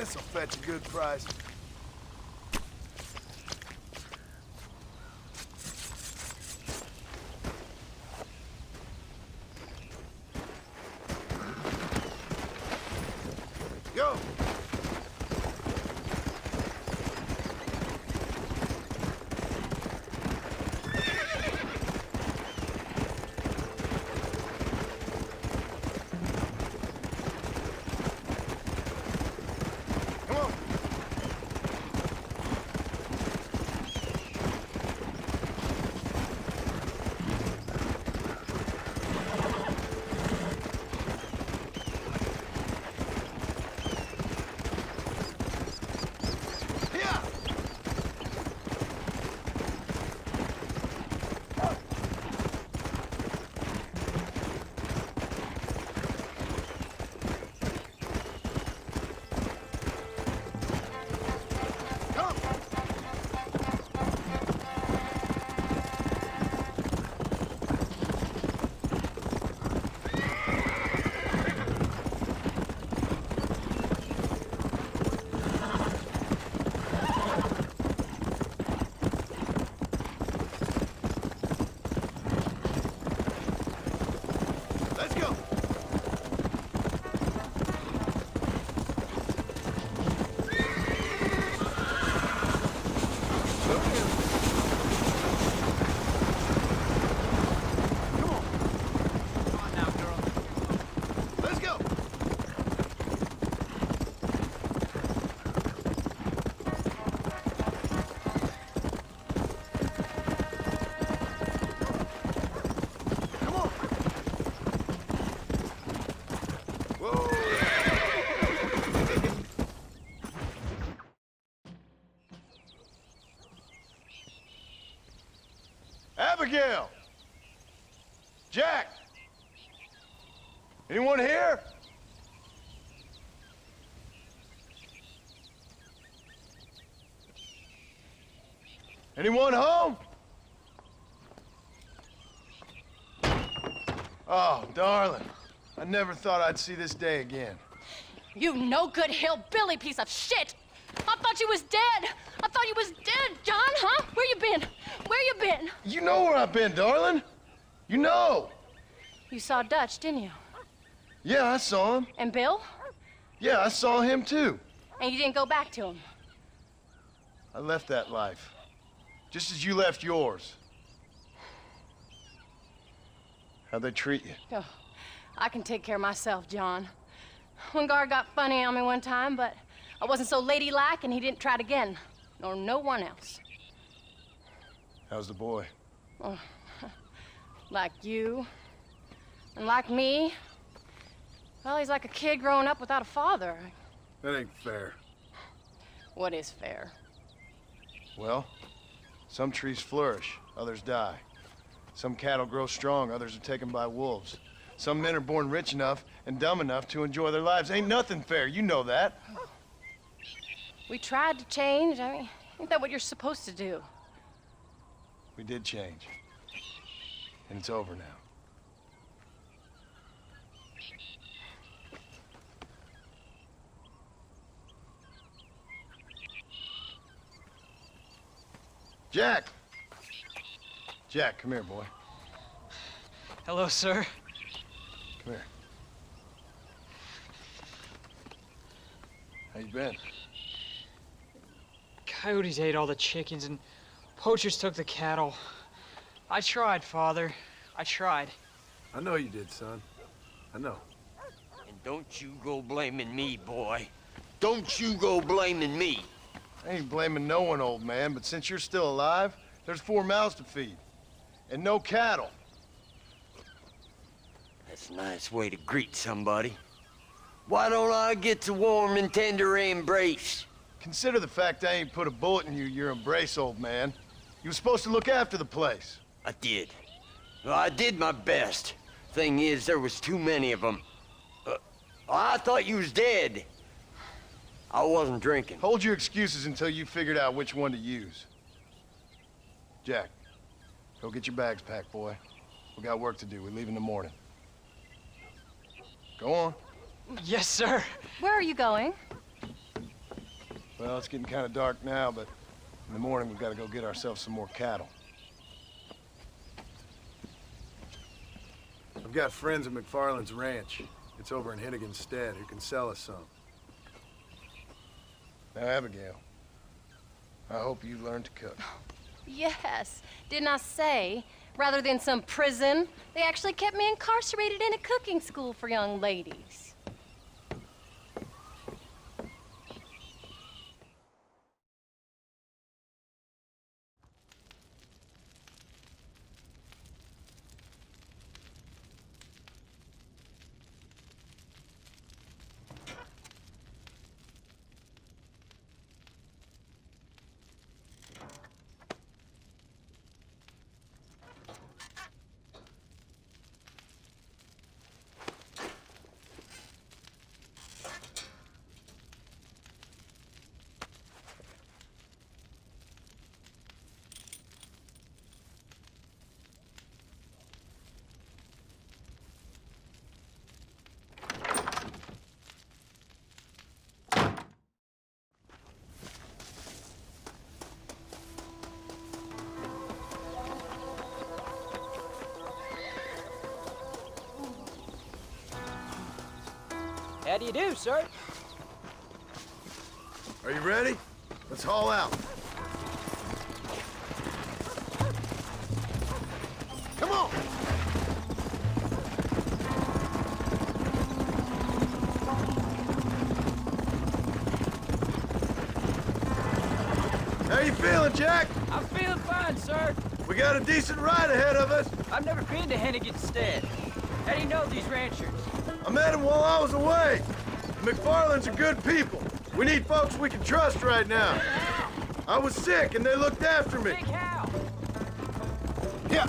This'll fetch a good price. Go! Abigail! Jack! Anyone here? Anyone home? Oh, darling. I never thought I'd see this day again. You no-good hillbilly piece of shit! I thought you was dead! I thought you was dead, John, huh? Where you been? Where you been? You know where I've been, darling. You know. You saw Dutch, didn't you? Yeah, I saw him. And Bill? Yeah, I saw him too. And you didn't go back to him? I left that life. Just as you left yours. How'd they treat you? Oh, I can take care of myself, John. One guard got funny on me one time, but I wasn't so ladylike and he didn't try it again. Nor no one else. How's the boy? Oh, like you. And like me. Well, he's like a kid growing up without a father. That ain't fair. What is fair? Well, some trees flourish, others die. Some cattle grow strong, others are taken by wolves. Some men are born rich enough and dumb enough to enjoy their lives. Ain't nothing fair, you know that. We tried to change. I mean, ain't that what you're supposed to do? We did change. And it's over now. Jack! Jack, come here, boy. Hello, sir. Come here. How you been? Coyotes ate all the chickens and poachers took the cattle. I tried, Father. I tried. I know you did, son. I know. And don't you go blaming me, boy. Don't you go blaming me. I ain't blaming no one, old man, but since you're still alive, there's 4 mouths to feed. And no cattle. That's a nice way to greet somebody. Why don't I get the warm and tender embrace? Consider the fact I ain't put a bullet in your embrace, old man. You were supposed to look after the place. I did. Well, I did my best. Thing is, there was too many of them. I thought you was dead. I wasn't drinking. Hold your excuses until you figured out which one to use. Jack, go get your bags packed, boy. We got work to do. We leave in the morning. Go on. Yes, sir. Where are you going? Well, it's getting kind of dark now, but in the morning we've got to go get ourselves some more cattle. I've got friends at McFarland's ranch. It's over in Hennigan's stead who can sell us some. Now, Abigail, I hope you learn to cook. Yes. Didn't I say, rather than some prison, they actually kept me incarcerated in a cooking school for young ladies. How do you do, sir? Are you ready? Let's haul out. Come on! How you feeling, Jack? I'm feeling fine, sir. We got a decent ride ahead of us. I've never been to Hennigan's stead. How do you know these ranchers? I met him while I was away. The McFarlands are good people. We need folks we can trust right now. I was sick and they looked after me. Big Hal! Yeah.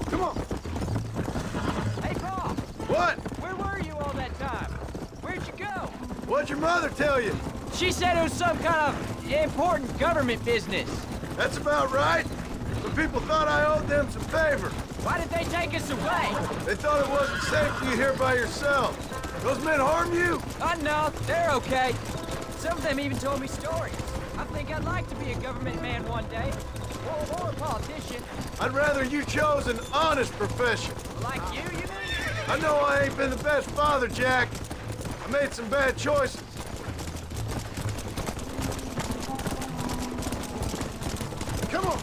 Come on. Hey, Paul! What? Where were you all that time? Where'd you go? What'd your mother tell you? She said it was some kind of important government business. That's about right. The people thought I owed them some favor. Why did they take us away? They thought it wasn't safe for you here by yourself. Those men harm you? Oh, no, they're okay. Some of them even told me stories. I think I'd like to be a government man one day. Or a politician. I'd rather you chose an honest profession. Like you mean? I know I ain't been the best father, Jack. I made some bad choices. Come on.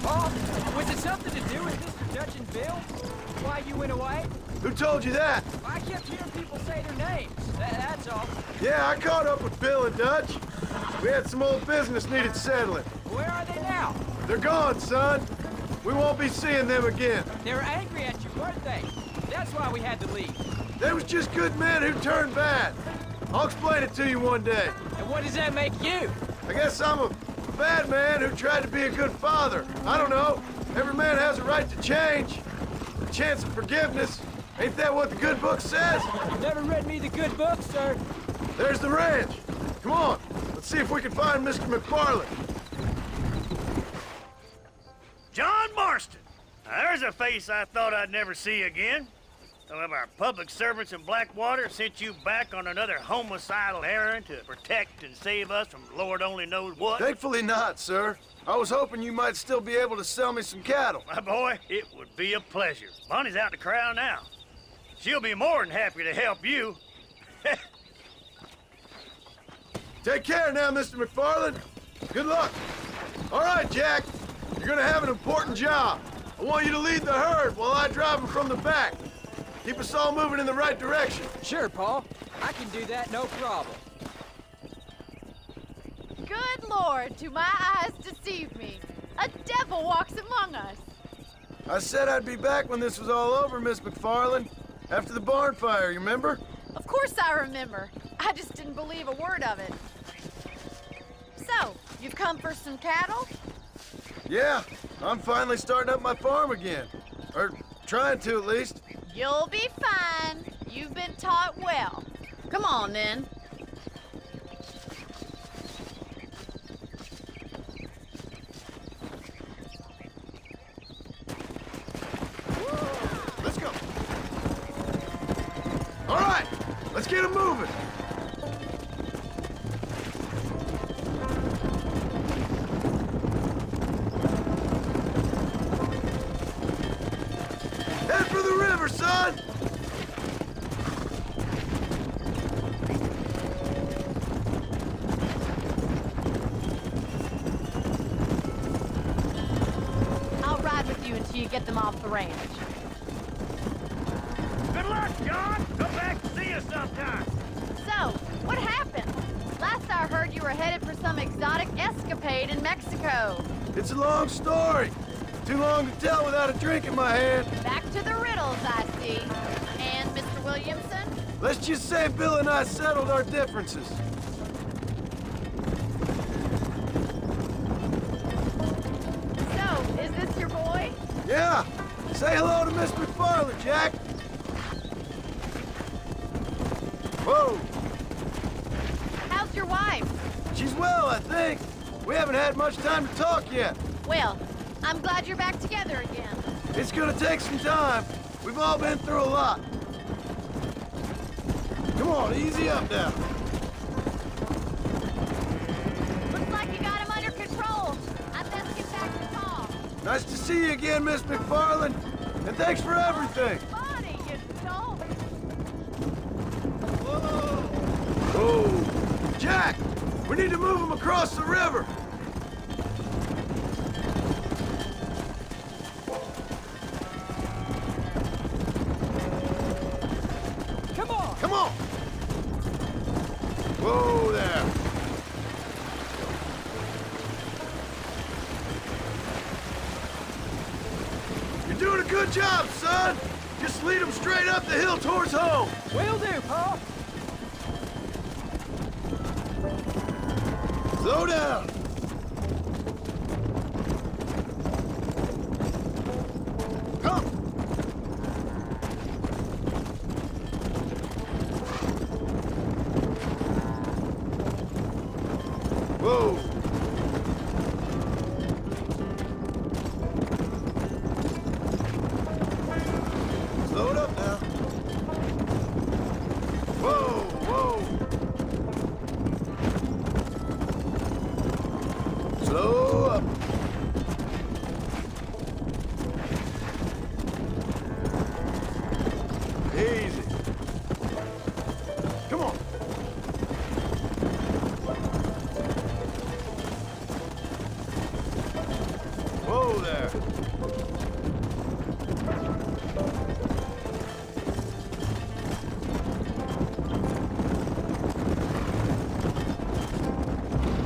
Paul, was it something to do with Mr. Dutch and Bill? Why you went away? Who told you that? I kept hearing people say their names. That's all. Yeah, I caught up with Bill and Dutch. We had some old business needed settling. Where are they now? They're gone, son. We won't be seeing them again. They were angry at you, weren't they? That's why we had to leave. They was just good men who turned bad. I'll explain it to you one day. And what does that make you? I guess I'm a bad man who tried to be a good father. I don't know. Every man has a right to change. A chance of forgiveness. Ain't that what the good book says? You've never read me the good book, sir. There's the ranch. Come on. Let's see if we can find Mr. McFarland. John Marston. Now, there's a face I thought I'd never see again. Some of our public servants in Blackwater sent you back on another homicidal errand to protect and save us from Lord only knows what. Thankfully not, sir. I was hoping you might still be able to sell me some cattle. My boy, it would be a pleasure. Bonnie's out in the crowd now. She'll be more than happy to help you. Take care now, Mr. McFarland. Good luck. All right, Jack. You're gonna have an important job. I want you to lead the herd while I drive them from the back. Keep us all moving in the right direction. Sure, Paul. I can do that, no problem. Good Lord, do my eyes deceive me? A devil walks among us. I said I'd be back when this was all over, Miss McFarland. After the barn fire, you remember? Of course I remember. I just didn't believe a word of it. So, you've come for some cattle? Yeah, I'm finally starting up my farm again. Or trying to, at least. You'll be fine. You've been taught well. Come on, then. Let's go. Let's get 'em moving. Head for the river, son! I'll ride with you until you get them off the ranch. Good luck, John. Come back and see us sometime. So, what happened? Last I heard you were headed for some exotic escapade in Mexico. It's a long story. Too long to tell without a drink in my hand. Back to the riddles, I see. And Mr. Williamson? Let's just say Bill and I settled our differences. So, is this your boy? Yeah. Say hello to Miss McFarland, Jack. Whoa. How's your wife? She's well, I think. We haven't had much time to talk yet. Well, I'm glad you're back together again. It's gonna take some time. We've all been through a lot. Come on, easy up now. Looks like you got him under control. I best get back to Paul. Nice to see you again, Miss McFarland. And thanks for everything. Funny, you stole it. Oh, Jack, we need to move him across the river. Come on! Come on. Whoa there. You're doing a good job, son. Just lead him straight up the hill towards home. Will do, Pa! Slow down. Come. Whoa. Slow it up now. Whoa, whoa. Slow up. Easy. Come on. Whoa there.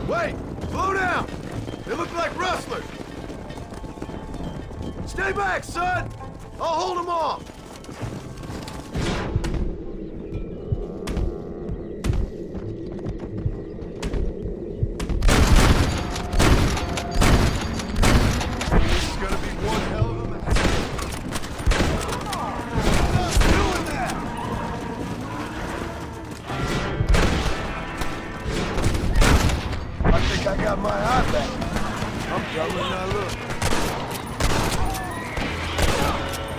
Wait! Slow down! They look like rustlers! Stay back, son! I'll hold them off! This is gonna be one hell of a match. Stop doing that! I think I got my eye back. I'm dumber than I look.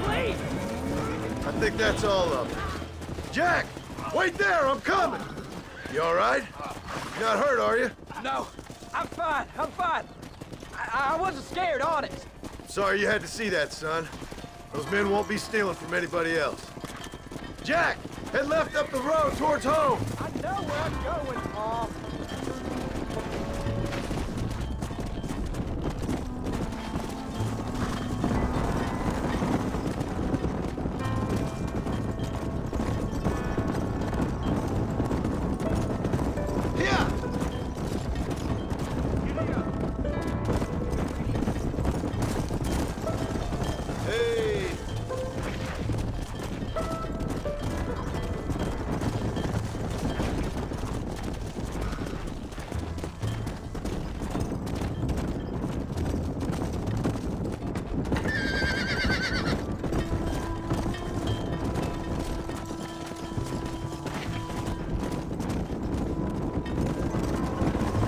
Please! I think that's all of them. Jack! Wait there! I'm coming! You all right? You're not hurt, are you? No, I'm fine, I'm fine. I wasn't scared, honest. Sorry you had to see that, son. Those men won't be stealing from anybody else. Jack! Head left up the road towards home! I know where I'm going, Pa. Here! Hey!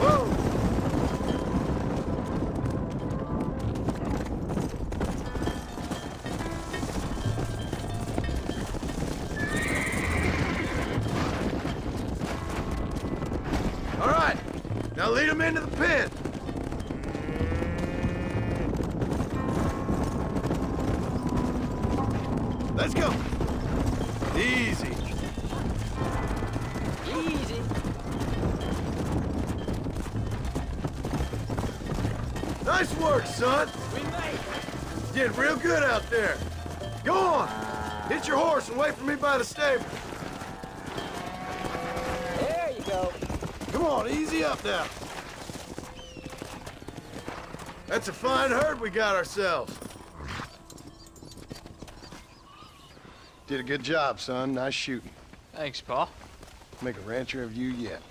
Whoa! All right, now lead him into the pen. Let's go. Easy. Easy. Nice work, son. We made it. Did real good out there. Go on. Hit your horse and wait for me by the stable. There you go. Come on, easy up now. That's a fine herd we got ourselves. Did a good job, son. Nice shooting. Thanks, Pa. Make a rancher of you yet.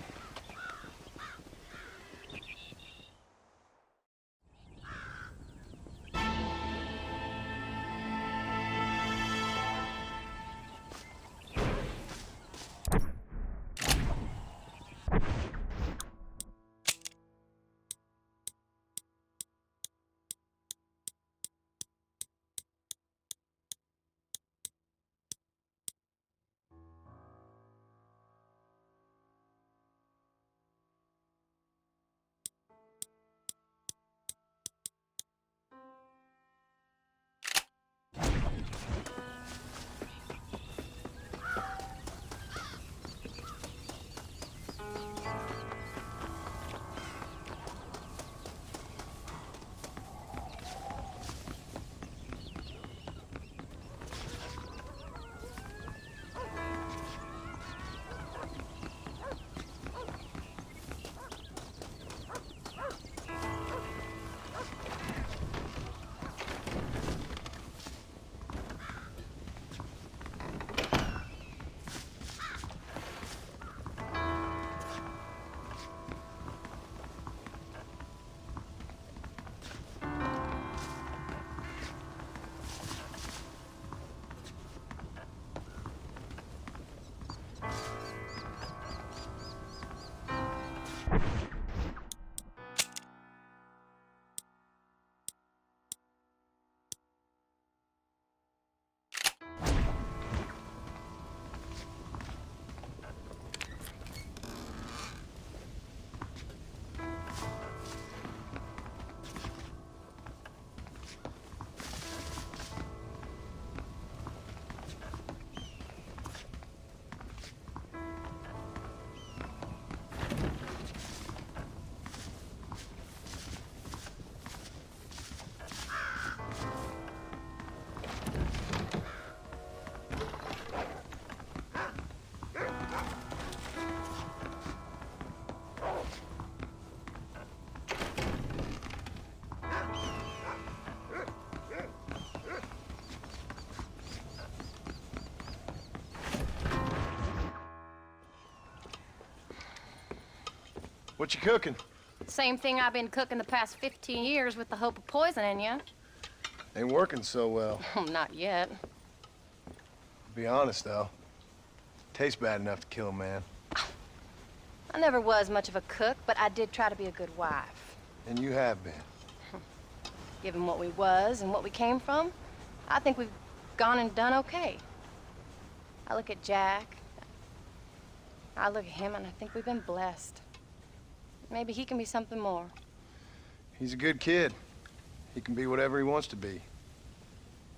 What you cooking? Same thing I've been cooking the past 15 years with the hope of poisoning you. Ain't working so well. Not yet. Be honest, though. Tastes bad enough to kill a man. I never was much of a cook, but I did try to be a good wife. And you have been. Given what we was and what we came from, I think we've gone and done okay. I look at Jack. I look at him and I think we've been blessed. Maybe he can be something more. He's a good kid. He can be whatever he wants to be.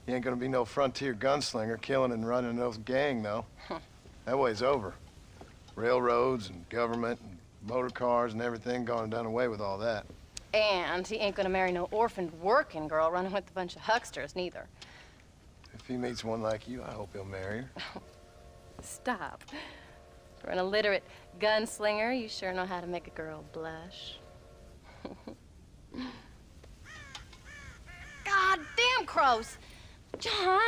He ain't gonna be no frontier gunslinger killing and running those gang, though. That way's over. Railroads and government and motor cars and everything gone and done away with all that. And he ain't gonna marry no orphaned working girl running with a bunch of hucksters, neither. If he meets one like you, I hope he'll marry her. Stop. For an illiterate gunslinger, you sure know how to make a girl blush. God damn crows! John!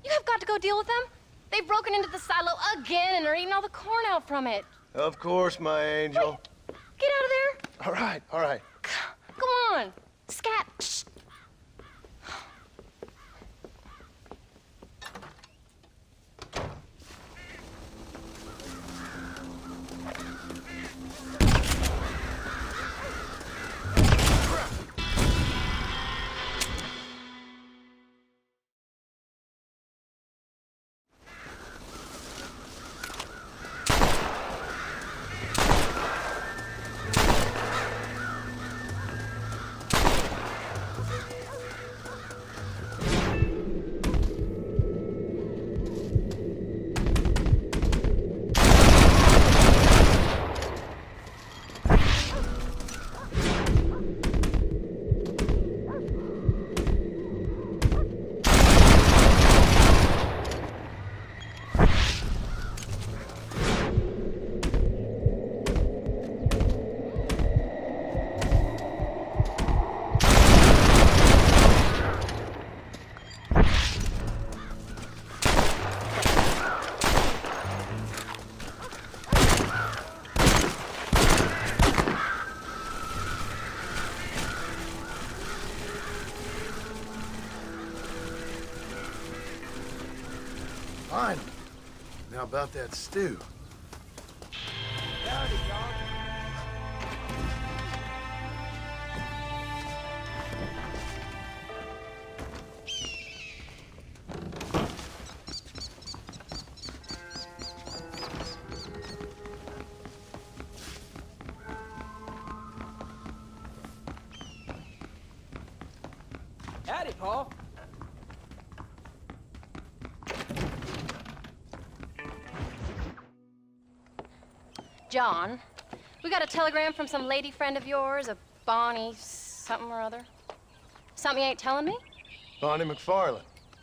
You have got to go deal with them. They've broken into the silo again and are eating all the corn out from it. Of course, my angel. Wait, get out of there. All right, all right. Come on. Scat. Shh. How about that stew? Howdy, John. Howdy, Paul. John, we got a telegram from some lady friend of yours, a Bonnie something or other. Something you ain't telling me? Bonnie McFarland.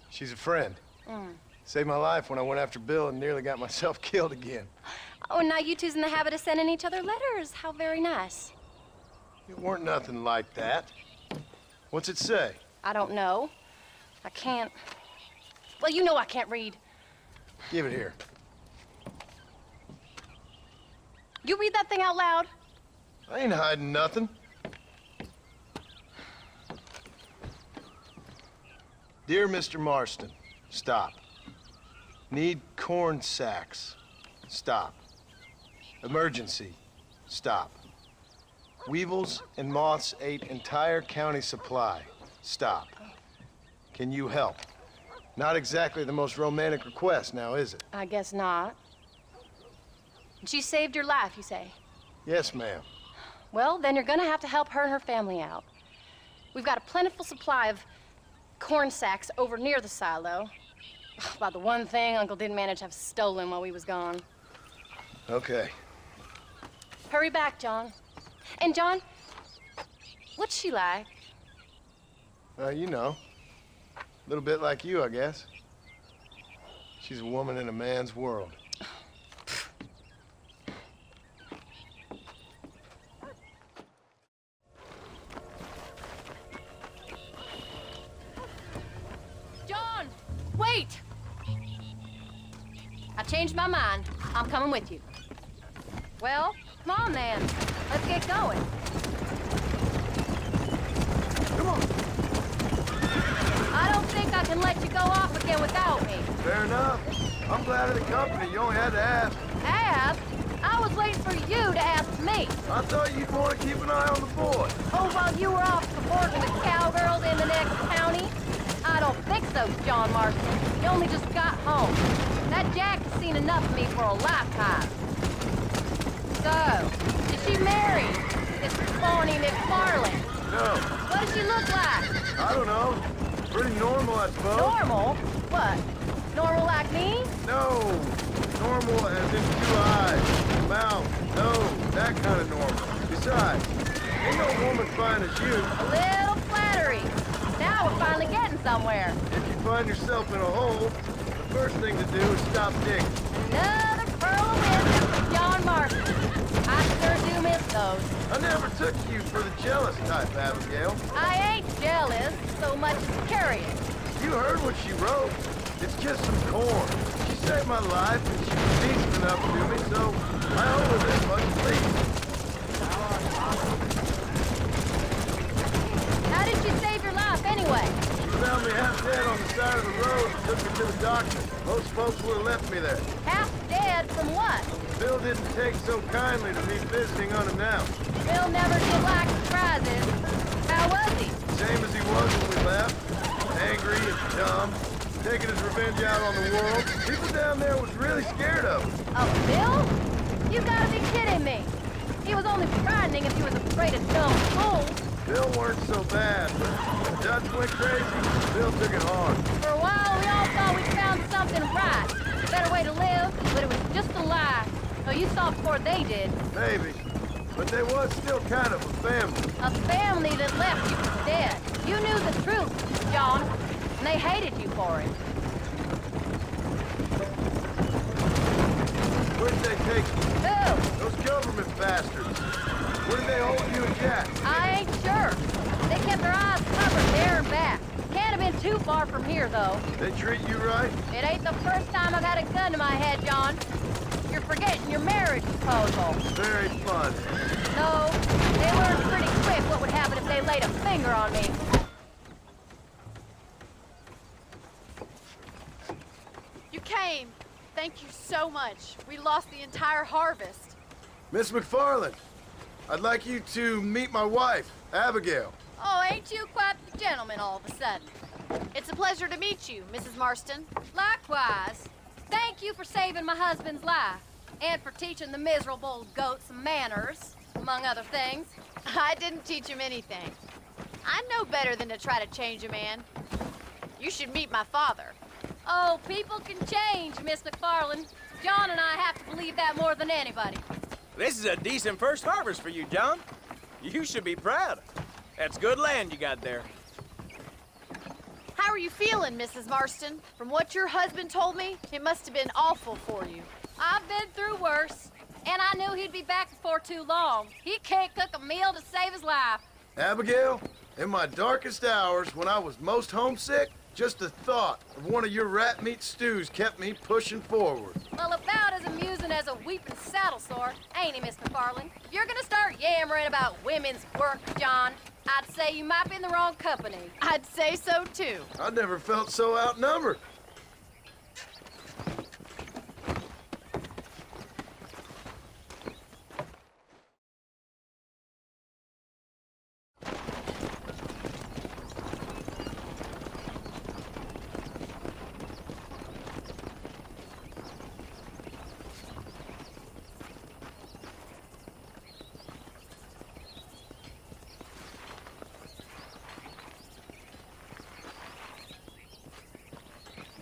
She's a friend. Mm. Saved my life when I went after Bill and nearly got myself killed again. Oh, and now you two's in the habit of sending each other letters. How very nice. It weren't nothing like that. What's it say? I don't know. I can't... Well, you know I can't read. Give it here. You read that thing out loud? I ain't hiding nothing. Dear Mr. Marston, stop. Need corn sacks. Stop. Emergency. Stop. Weevils and moths ate entire county supply. Stop. Can you help? Not exactly the most romantic request now, is it? I guess not. She saved your life, you say? Yes, ma'am. Well, then you're gonna have to help her and her family out. We've got a plentiful supply of corn sacks over near the silo. About the one thing Uncle didn't manage to have stolen while we was gone. Okay. Hurry back, John. And John, what's she like? You know. A little bit like you, I guess. She's a woman in a man's world. John, wait! I changed my mind. I'm coming with you. Well, come on then. Let's get going. Come on. I don't think I can let you go off again without me. Fair enough. I'm glad of the company. You only had to ask. Ask? I was waiting for you to ask me. I thought you'd want to keep an eye on the boy. Oh, while you were off supporting the cowgirls in the next county? I don't think so, John Marston. You only just got home. That Jack has seen enough of me for a lifetime. So, did she marry this Bonnie McFarland? No. What does she look like? I don't know. Pretty normal, I suppose. Normal? What? Normal like me? No. Normal as in 2 eyes, mouth, nose, that kind of normal. Besides, ain't no woman fine as you. A little flattery. Now we're finally getting somewhere. If you find yourself in a hole, the first thing to do is stop digging. Another pearl of wisdom from John Marston. I sure do miss those. I never took you for the jealous type, Abigail. I ain't jealous so much as curious. You heard what she wrote. It's just some corn. She saved my life, and she was decent enough to me, so I owe her that much, please. How did she save your life anyway? She found me half dead on the side of the road and took me to the doctor. Most folks would have left me there. Half dead from what? Bill didn't take so kindly to me visiting unannounced. Bill never did like surprises. How was he? Same as he was when we left. Angry and dumb. Taking his revenge out on the world. People down there was really scared of him. Of Bill? You gotta be kidding me. He was only frightening if he was afraid of dumb fools. Bill weren't so bad, but when Dutch went crazy, Bill took it hard. For a while, we all thought we'd found something right. A better way to live, but it was just a lie. So you saw before they did. Maybe. But they was still kind of a family. A family that left you for dead. You knew the truth, John, and they hated you for it. Where'd they take you? Who? Those government bastards. Where did they hold you and Jack? I ain't sure. They kept their eyes covered there and back. Can't have been too far from here, though. They treat you right? It ain't the first time I've had a gun to my head, John. You're forgetting your marriage proposal. Very fun. No, they learned pretty quick what would happen if they laid a finger on me. You came. Thank you so much. We lost the entire harvest. Miss McFarland, I'd like you to meet my wife, Abigail. Oh, ain't you quite the gentleman all of a sudden? It's a pleasure to meet you, Mrs. Marston. Likewise. Thank you for saving my husband's life and for teaching the miserable goat some manners, among other things. I didn't teach him anything. I know better than to try to change a man. You should meet my father. Oh, people can change, Miss McFarland. John and I have to believe that more than anybody. This is a decent first harvest for you, John. You should be proud. That's good land you got there. How are you feeling, Mrs. Marston? From what your husband told me, it must have been awful for you. I've been through worse, and I knew he'd be back before too long. He can't cook a meal to save his life. Abigail, in my darkest hours, when I was most homesick, just the thought of one of your rat meat stews kept me pushing forward. Well, about as amusing as a weeping saddle sore, ain't he, Miss McFarland? If you're gonna start yammering about women's work, John, I'd say you might be in the wrong company. I'd say so, too. I never felt so outnumbered.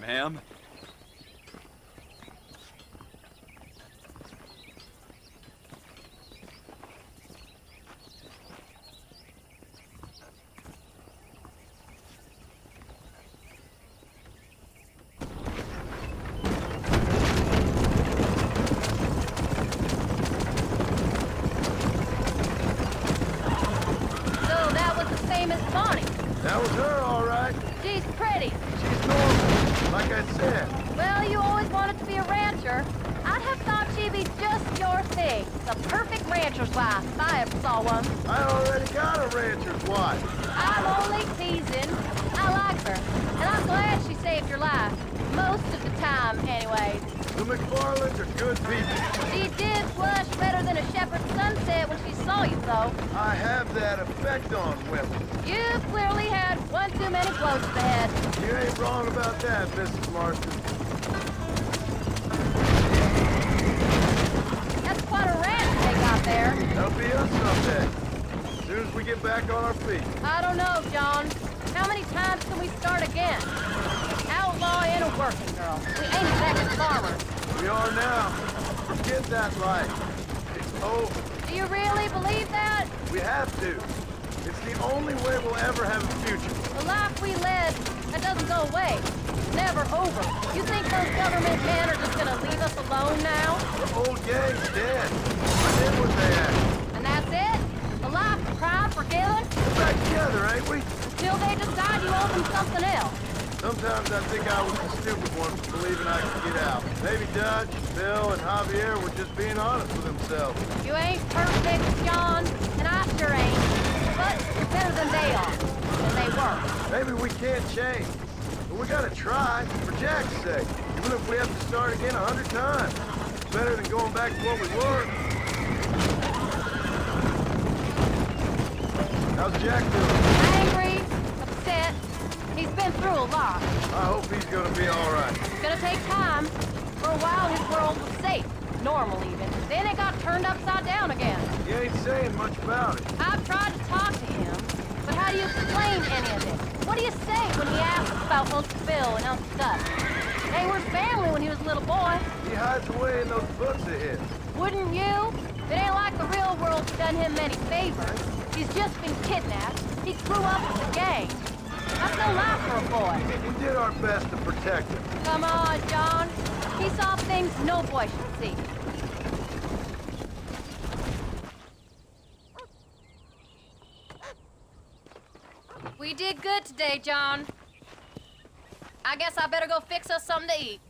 Ma'am? So that was the same as Bonnie. That was her, all right. She's pretty. She's normal, like I said. Well, you always wanted to be a rancher. I'd have thought she'd be just your thing. The perfect rancher's wife, if I ever saw one. I already got a rancher's wife. I'm only teasing. I like her, and I'm glad she saved your life. Most of the time, anyways. The McFarlands are good people. She did flush better than a shepherd's sunset when she saw you, though. I have that effect on women. You clearly had one too many blows to the head. You ain't wrong about that, Mrs. Marston. That's quite a ranch they got there. That'll be us someday. As soon as we get back on our feet. I don't know, John. How many times can we start again? Outlaw and a working girl. We ain't exactly farmers. We are now. Forget that life. It's over. Do you really believe that? We have to. It's the only way we'll ever have a future. The life we led, that doesn't go away. It's never over. You think those government men are just gonna leave us alone now? The old gang's dead. I did what they asked. And that's it? A life of crime forgiven? We're back together, ain't we? Until they decide you owe them something else. Sometimes I think I was the stupid one for believing I could get out. Maybe Dutch, Bill, and Javier were just being honest with themselves. You ain't perfect, John, and I sure ain't. But you're better than they are. And they were. Maybe we can't change, but we gotta try, for Jack's sake. Even if we have to start again 100 times. It's better than going back to what we were. How's Jack doing? Angry, upset. He's been through a lot. I hope he's gonna be all right. It's gonna take time. For a while, his world was safe. Normal, even. Then it got turned upside down again. He ain't saying much about it. I've tried to talk to him, but how do you explain any of it? What do you say when he asks about Uncle Bill and Uncle Gus? They were family when he was a little boy. He hides away in those books of his. Wouldn't you? It ain't like the real world's done him many favors. He's just been kidnapped. He grew up with the gang. That's no life for a boy. We did our best to protect him. Come on, John. He saw things no boy should see. We did good today, John. I guess I better go fix us something to eat.